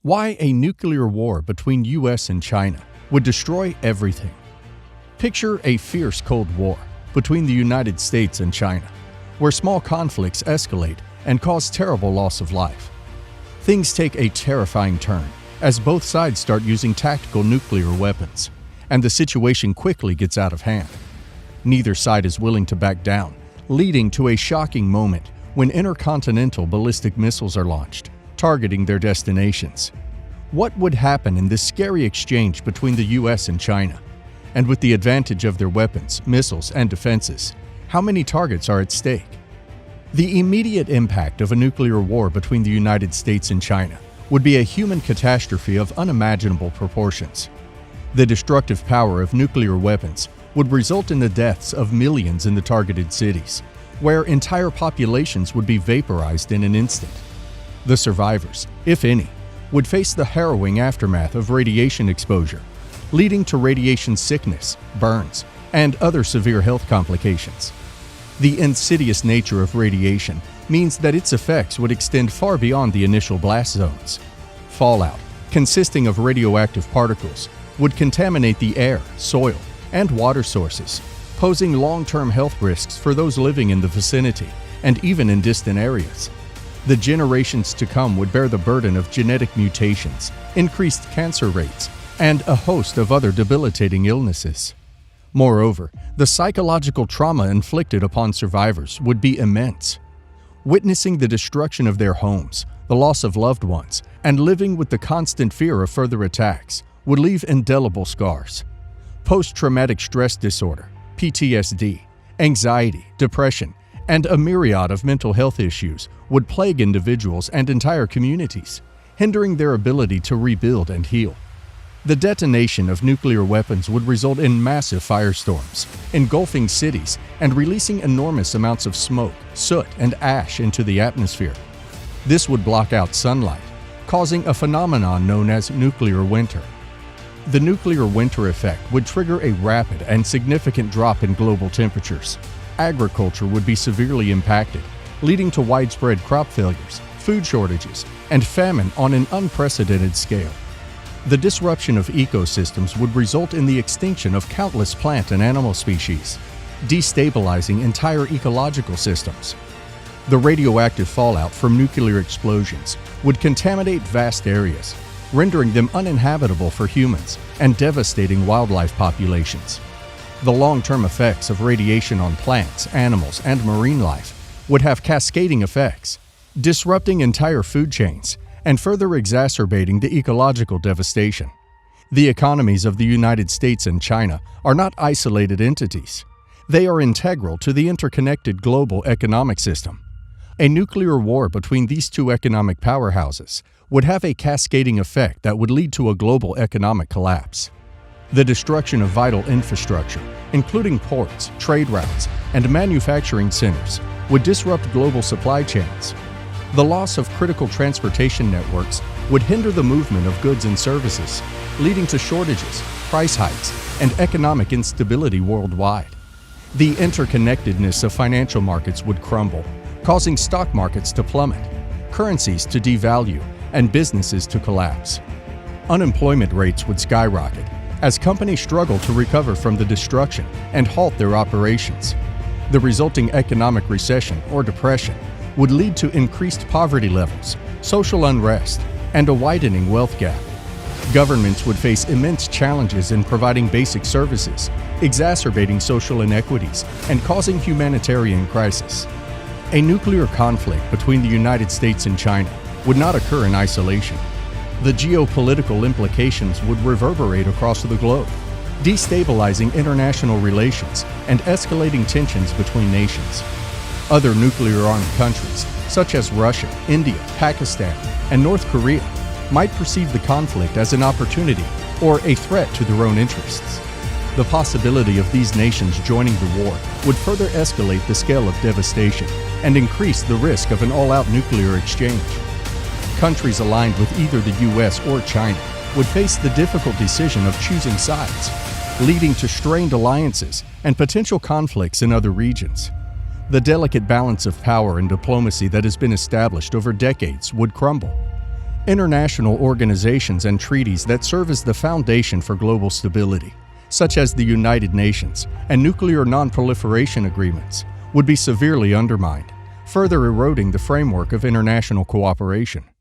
Why a nuclear war between US and China would destroy everything. Picture a fierce Cold War between the United States and China, where small conflicts escalate and cause terrible loss of life. Things take a terrifying turn as both sides start using tactical nuclear weapons, and the situation quickly gets out of hand. Neither side is willing to back down, leading to a shocking moment when intercontinental ballistic missiles are launched, targeting their destinations. What would happen in this scary exchange between the US and China? And with the advantage of their weapons, missiles, and defenses, how many targets are at stake? The immediate impact of a nuclear war between the United States and China would be a human catastrophe of unimaginable proportions. The destructive power of nuclear weapons would result in the deaths of millions in the targeted cities, where entire populations would be vaporized in an instant. The survivors, if any, would face the harrowing aftermath of radiation exposure, leading to radiation sickness, burns, and other severe health complications. The insidious nature of radiation means that its effects would extend far beyond the initial blast zones. Fallout, consisting of radioactive particles, would contaminate the air, soil, and water sources, posing long-term health risks for those living in the vicinity and even in distant areas. The generations to come would bear the burden of genetic mutations, increased cancer rates, and a host of other debilitating illnesses. Moreover, the psychological trauma inflicted upon survivors would be immense. Witnessing the destruction of their homes, the loss of loved ones, and living with the constant fear of further attacks would leave indelible scars. Post-traumatic stress disorder, PTSD, anxiety, depression, and a myriad of mental health issues would plague individuals and entire communities, hindering their ability to rebuild and heal. The detonation of nuclear weapons would result in massive firestorms, engulfing cities and releasing enormous amounts of smoke, soot, and ash into the atmosphere. This would block out sunlight, causing a phenomenon known as nuclear winter. The nuclear winter effect would trigger a rapid and significant drop in global temperatures. Agriculture would be severely impacted, leading to widespread crop failures, food shortages, and famine on an unprecedented scale. The disruption of ecosystems would result in the extinction of countless plant and animal species, destabilizing entire ecological systems. The radioactive fallout from nuclear explosions would contaminate vast areas, rendering them uninhabitable for humans and devastating wildlife populations. The long-term effects of radiation on plants, animals, and marine life would have cascading effects, disrupting entire food chains and further exacerbating the ecological devastation. The economies of the United States and China are not isolated entities. They are integral to the interconnected global economic system. A nuclear war between these two economic powerhouses would have a cascading effect that would lead to a global economic collapse. The destruction of vital infrastructure, including ports, trade routes, and manufacturing centers, would disrupt global supply chains. The loss of critical transportation networks would hinder the movement of goods and services, leading to shortages, price hikes, and economic instability worldwide. The interconnectedness of financial markets would crumble, causing stock markets to plummet, currencies to devalue, and businesses to collapse. Unemployment rates would skyrocket as companies struggle to recover from the destruction and halt their operations. The resulting economic recession or depression would lead to increased poverty levels, social unrest, and a widening wealth gap. Governments would face immense challenges in providing basic services, exacerbating social inequities, and causing humanitarian crisis. A nuclear conflict between the United States and China would not occur in isolation. The geopolitical implications would reverberate across the globe, destabilizing international relations and escalating tensions between nations. Other nuclear-armed countries, such as Russia, India, Pakistan, and North Korea, might perceive the conflict as an opportunity or a threat to their own interests. The possibility of these nations joining the war would further escalate the scale of devastation and increase the risk of an all-out nuclear exchange. Countries aligned with either the US or China would face the difficult decision of choosing sides, leading to strained alliances and potential conflicts in other regions. The delicate balance of power and diplomacy that has been established over decades would crumble. International organizations and treaties that serve as the foundation for global stability, such as the United Nations and nuclear non-proliferation agreements, would be severely undermined, further eroding the framework of international cooperation.